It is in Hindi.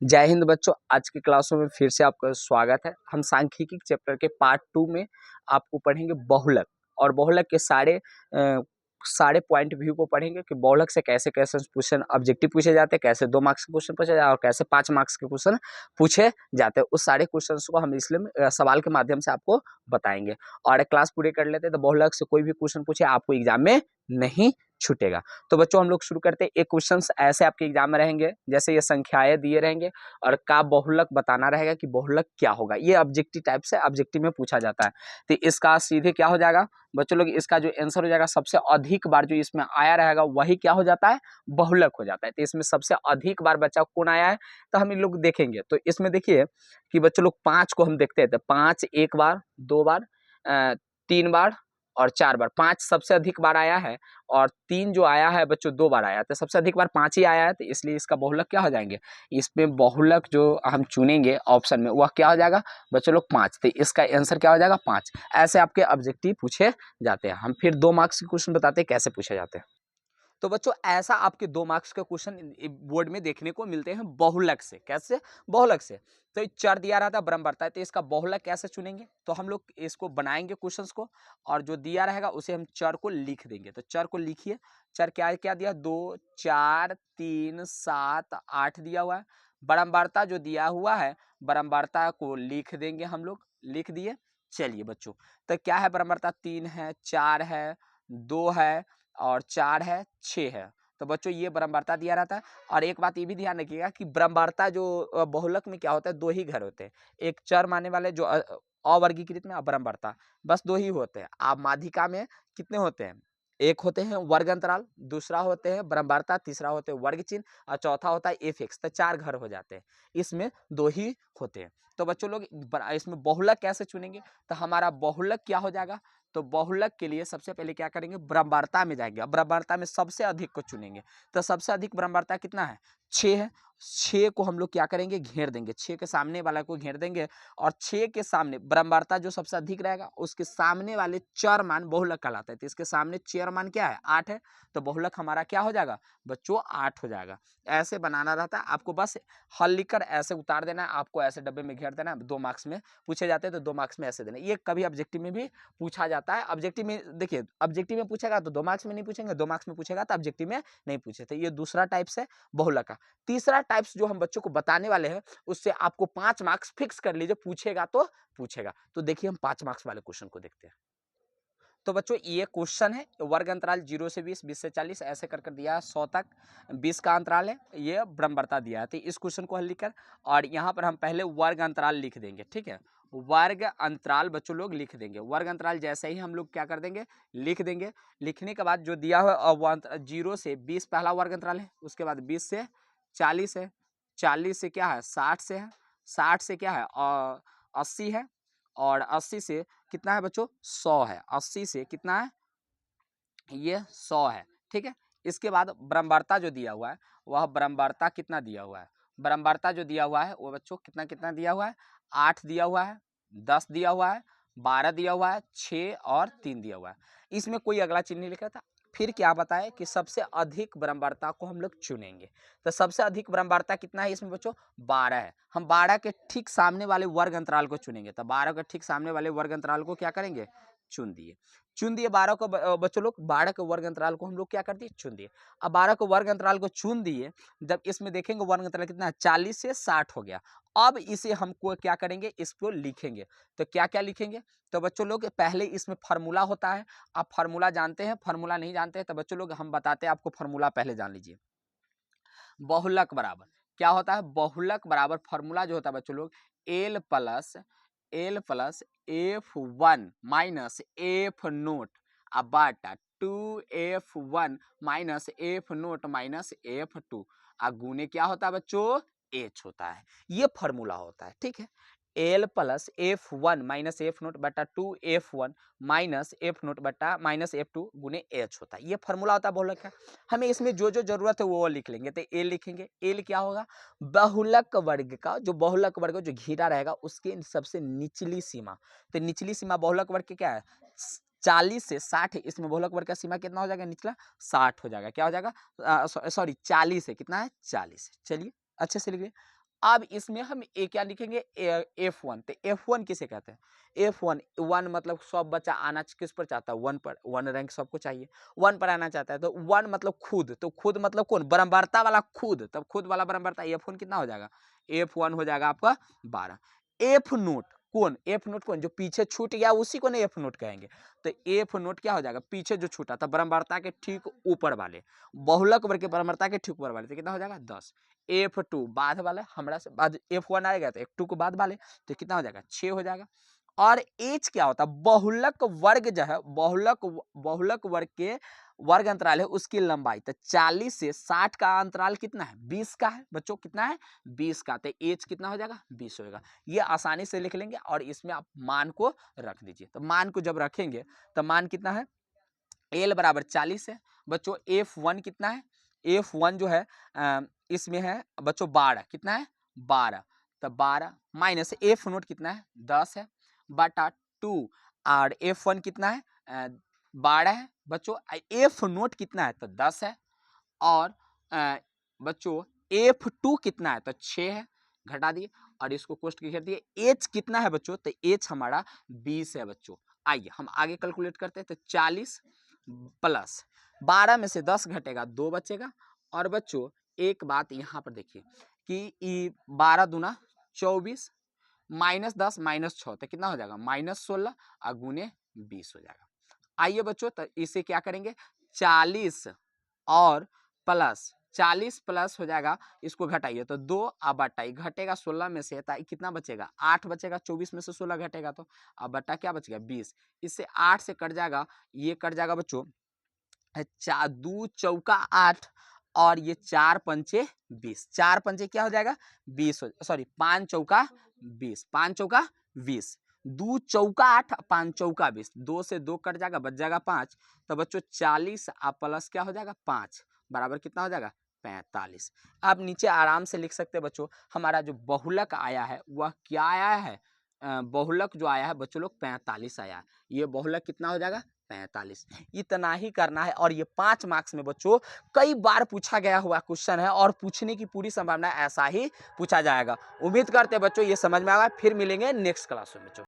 जय हिंद बच्चों, आज की क्लासों में फिर से आपका स्वागत है। हम सांख्यिकी चैप्टर के पार्ट 2 में आपको पढ़ेंगे बहुलक और बहुलक के सारे पॉइंट व्यू को पढ़ेंगे कि बहुलक से कैसे कैसे क्वेश्चन ऑब्जेक्टिव पूछे जाते हैं, कैसे 2 मार्क्स के क्वेश्चन पूछे जाते हैं और कैसे 5 मार्क्स के क्वेश्चन पूछे जाते हैं। उस सारे क्वेश्चन को हम इसलिए सवाल के माध्यम से आपको बताएंगे और क्लास पूरी कर लेते हैं तो बहुलक से कोई भी क्वेश्चन पूछे आपको एग्जाम में नहीं छूटेगा। तो बच्चों हम लोग शुरू करते हैं। एक क्वेश्चंस ऐसे आपके एग्जाम में रहेंगे, जैसे ये संख्याएं दिए रहेंगे और का बहुलक बताना रहेगा कि बहुलक क्या होगा। ये ऑब्जेक्टिव टाइप से ऑब्जेक्टिव में पूछा जाता है। तो इसका सीधे क्या हो जाएगा बच्चों लोग, इसका जो आंसर हो जाएगा सबसे अधिक बार जो इसमें आया रहेगा वही क्या हो जाता है, बहुलक हो जाता है। तो इसमें सबसे अधिक बार बच्चा कौन आया है तो हम इन लोग देखेंगे। तो इसमें देखिए कि बच्चों लोग 5 को हम देखते हैं तो 5 एक बार, 2 बार, 3 बार और 4 बार। 5 सबसे अधिक बार आया है और 3 जो आया है बच्चों 2 बार आया है, तो सबसे अधिक बार 5 ही आया है। तो इसलिए इसका बहुलक क्या हो जाएंगे, इसमें बहुलक जो हम चुनेंगे ऑप्शन में वह क्या हो जाएगा बच्चों लोग 5। तो इसका आंसर क्या हो जाएगा 5। ऐसे आपके ऑब्जेक्टिव पूछे जाते हैं। हम फिर 2 मार्क्स के क्वेश्चन बताते हैं कैसे पूछे जाते हैं। तो बच्चों ऐसा आपके 2 मार्क्स के क्वेश्चन बोर्ड में देखने को मिलते हैं बहुलक से। कैसे, बहुलक से। तो चर दिया रहता है, ब्रह्म है, तो इसका बहुलक कैसे चुनेंगे, तो हम लोग इसको बनाएंगे क्वेश्चंस को और जो दिया रहेगा उसे हम चर को लिख देंगे। तो चर को लिखिए। चर क्या क्या दिया, 2 4 3 7 8 दिया हुआ है। ब्रह्मवार्ता जो दिया हुआ है, ब्रह्मवार्ता को लिख देंगे हम लोग। लिख दिए। चलिए बच्चों, तो क्या है ब्रह्मवार्ता, 3 है, 4 है, 2 है और 4 है, 6 है। तो बच्चों ये ब्रह्मवार्ता दिया रहता है। और एक बात ये भी ध्यान रखिएगा कि ब्रह्मवार्ता जो बहुलक में क्या होता है, 2 ही घर होते हैं। एक चर माने वाले जो अवर्गीकृत में ब्रह्मवार्ता बस 2 ही होते हैं। आप माध्यिका में कितने होते हैं, एक होते हैं वर्ग अंतराल, दूसरा होते हैं ब्रह्मवार्ता, तीसरा होते हैं वर्ग चिन्ह और चौथा होता है एफ एक्स। तो 4 घर हो जाते हैं, इसमें 2 ही होते हैं। तो बच्चों लोग इसमें बहुलक कैसे चुनेंगे, तो हमारा बहुलक क्या हो जाएगा, तो बहुलक के लिए सबसे पहले क्या करेंगे, ब्रह्मवार्ता में जाएंगे। ब्रह्मवार्ता में सबसे अधिक को चुनेंगे। तो सबसे अधिक ब्रह्मवार्ता कितना है, 6 है। 6 को हम लोग क्या करेंगे, घेर देंगे। 6 के सामने वाला को घेर देंगे और 6 के सामने ब्रह्मवार्ता जो सबसे अधिक रहेगा उसके सामने वाले चर मान बहुलक कहलाता है। तो इसके सामने चर मान क्या है, 8 है। तो बहुलक हमारा क्या हो जाएगा बच्चों, 8 हो जाएगा। ऐसे बनाना रहता है आपको, बस हल लिखकर ऐसे उतार देना है, आपको ऐसे डब्बे में घेर देना है। 2 मार्क्स में पूछे जाते हैं तो 2 मार्क्स में ऐसे देना। ये कभी ऑब्जेक्टिव में भी पूछा जाता है। ऑब्जेक्टिव में देखिए, ऑब्जेक्टिव में पूछेगा तो 2 मार्क्स में नहीं पूछेंगे, 2 मार्क्स में पूछेगा तो ऑब्जेक्टिव में नहीं पूछे। तो ये दूसरा टाइप से बहुलक का। तीसरा टाइप्स जो हम बच्चों को बताने वाले हैं उससे आपको 5 मार्क्स फिक्स कर लीजिए, पूछेगा तो पूछेगा। तो देखिए हम 5 मार्क्स वाले क्वेश्चन को देखते हैं। तो बच्चों ये क्वेश्चन है, वर्ग अंतराल 0 से 20, 20 से 40 ऐसे कर दिया है, 100 तक 20 का अंतराल है, ये ब्रह्मवार्ता दिया है। तो इस क्वेश्चन को हल लिखकर और यहाँ पर हम पहले वर्ग अंतराल लिख देंगे। ठीक है, वर्ग अंतराल बच्चों लोग लिख देंगे। वर्ग अंतराल जैसे ही हम लोग क्या कर देंगे, लिख देंगे। लिखने के बाद जो दिया हुआ वो 0 से 20 पहला वर्ग अंतराल है, उसके बाद 20 से 40 है, 40 से क्या है 60 से है, 60 से क्या है 80 है और 80 से कितना है बच्चों, 100 है। 80 से कितना है, ये 100 है। ठीक है, इसके बाद ब्रह्मवार्ता जो दिया हुआ है वह ब्रह्मवार्ता कितना दिया हुआ है, ब्रह्मवार्ता जो दिया हुआ है वो बच्चों कितना कितना दिया हुआ है, 8 दिया हुआ है, 10 दिया हुआ है, 12 दिया हुआ है, 6 और 3 दिया हुआ है। इसमें कोई अगला चिन्ह नहीं लिखा था। फिर क्या बताए कि सबसे अधिक ब्रह्मवार्ता को हम लोग चुनेंगे। तो सबसे अधिक ब्रह्मवार्ता कितना है इसमें बच्चों, 12 है। हम 12 के ठीक सामने वाले वर्ग अंतराल को चुनेंगे। तो 12 के ठीक सामने वाले वर्ग अंतराल को क्या करेंगे, चुन दिए। चुन दिए 12 को बच्चों लोग, 12 के वर्ग अंतराल को हम लोग क्या कर दिए, चुन दिए। अब 12 को वर्ग अंतराल को चुन दिए, जब इसमें देखेंगे वर्ग अंतराल कितना है, 40 से 60 हो गया। अब इसे हमको क्या करेंगे, इसको लिखेंगे। तो क्या क्या लिखेंगे, तो बच्चों लोग पहले इसमें फार्मूला होता है। आप फार्मूला जानते हैं, फार्मूला नहीं जानते हैं तो बच्चों लोग हम बताते हैं आपको, फार्मूला पहले जान लीजिए। बहुलक बराबर क्या होता है, बहुलक बराबर फार्मूला जो होता है बच्चों लोग, L plus F1 minus F note अब बाटा 2F1 minus F note minus F2 गुने क्या होता है बच्चों, H होता है। ये फार्मूला होता है। ठीक है, L plus F1 minus F note बटा 2F1 माइनस एफ नोट बटा माइनस F2 गुने H होता है। ये फार्मूला होता है बहुलक का। हमें इसमें जो जो जरूरत है वो लिख लेंगे। तो ए लिखेंगे, एल क्या होगा, बहुलक वर्ग का, जो बहुलक वर्ग जो घेरा रहेगा उसकी सबसे निचली सीमा। तो निचली सीमा बहुलक वर्ग की क्या है, 40 से 60 है। इसमें बहुलक वर्ग का सीमा कितना हो जाएगा, निचला 60 हो जाएगा। क्या हो जाएगा, सॉरी 40 है, कितना है 40 है। चलिए अच्छे से लिखिए। अब इसमें हम क्या लिखेंगे, F1। तो F1 किसे कहते हैं? F1 1 मतलब सब बच्चा आना किस पर चाहता है? 1 पर। 1 रैंक सबको चाहिए, 1 पर आना चाहता है। तो 1 मतलब खुद, तो खुद मतलब कौन? बराबरता वाला खुद, तब खुद वाला बराबरता F1 कितना हो जाएगा? F1 हो जाएगा आपका 12। F नोट कौन? F नोट कौन? जो पीछे छूट गया उसी को ना F नोट कहेंगे। तो F नोट क्या हो जाएगा? पीछे जो छूटा था बराबरता के ठीक ऊपर वाले, बहुलक वर्ग के बराबरता के ठीक ऊपर वाले, तो कितना हो जाएगा? 10। F2 बाद वाला, हमरा से बाद F1 आएगा तो F2 को बाद वाले, तो कितना हो जाएगा? 6 हो जाएगा। और H क्या होता है? बहुलक वर्ग जो है, बहुलक वर्ग के वर्ग अंतराल है उसकी लंबाई। तो 40 से 60 का अंतराल कितना है? 20 का है बच्चों, कितना है? 20 का। तो H कितना हो जाएगा? 20 होगा। ये आसानी से लिख लेंगे और इसमें आप मान को रख दीजिए। तो मान को जब रखेंगे तो मान कितना है? L बराबर 40 है बच्चों। F1 कितना है? F1 जो है इसमें है बच्चों 12, कितना है? 12। तो 12 माइनस F नोट कितना है? 10 है बटा 2। और F1 कितना है? 12 है बच्चों। F नोट कितना है? तो 10 है। और बच्चों F2 कितना है? तो 6 है, घटा दिए और इसको कोष्ट की घेर दिए। H कितना है बच्चों? तो H हमारा 20 है बच्चों। आइए हम आगे कैलकुलेट करते हैं। तो 40 प्लस 12 में से 10 घटेगा, 2 बचेगा। और बच्चों एक बात यहाँ पर देखिए कि 12 दूना 24 माइनस 10 माइनस 6, तो कितना हो जाएगा? -16 और गुने 20 हो जाएगा। आइए बच्चों तो इसे क्या करेंगे? 40 और प्लस 40 प्लस हो जाएगा, इसको घटाइए तो 2 अब बटा घटेगा 16 में से, कितना बचेगा? 8 बचेगा। 24 में से 16 घटेगा तो अब बटा क्या बचेगा? 20। इससे 8 से कट जाएगा, ये कट जाएगा बच्चों। 2 चौका 8 और ये 4 पंचे 20। 4 पंचे क्या हो जाएगा? 20 सॉरी 5 चौका 20, 5 चौका 20। 2 चौका 8, 5 चौका 20। 2 से 2 कट जाएगा, बच जाएगा 5। तो बच्चों 40 प्लस क्या हो जाएगा? 5 बराबर कितना हो जाएगा? 45। आप नीचे आराम से लिख सकते हैं बच्चों। हमारा जो बहुलक आया है वह क्या आया है? बहुलक जो आया है बच्चों लोग 45 आया है। ये बहुलक कितना हो जाएगा? 45। इतना ही करना है और ये 5 मार्क्स में बच्चों कई बार पूछा गया हुआ क्वेश्चन है और पूछने की पूरी संभावना ऐसा ही पूछा जाएगा। उम्मीद करते हैं बच्चों ये समझ में आएगा। फिर मिलेंगे नेक्स्ट क्लास में बच्चों।